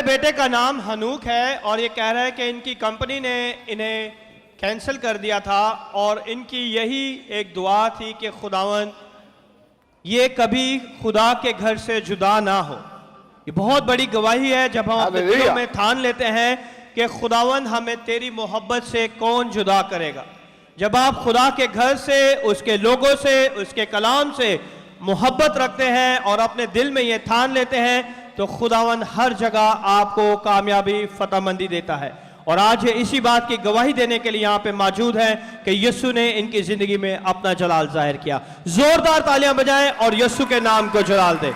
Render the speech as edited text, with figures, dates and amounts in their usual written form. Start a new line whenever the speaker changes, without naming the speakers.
मेरे बेटे का नाम हनूक है और ये कह रहा है कि इनकी कंपनी ने इन्हें कैंसिल कर दिया था और इनकी यही एक दुआ थी कि खुदावन ये कभी खुदा के घर से जुदा ना हो। ये बहुत बड़ी गवाही है जब हम अपने दिलों में ठान लेते हैं कि खुदावन हमें तेरी मोहब्बत से कौन जुदा करेगा। जब आप खुदा के घर से, उसके लोगों से, उसके कलाम से मोहब्बत रखते हैं और अपने दिल में ये ठान लेते हैं तो खुदावन हर जगह आपको कामयाबी, फतहमंदी देता है। और आज ये इसी बात की गवाही देने के लिए यहाँ पे मौजूद है कि यीशु ने इनकी जिंदगी में अपना जलाल जाहिर किया। जोरदार तालियां बजाएं और यीशु के नाम को जलाल दें।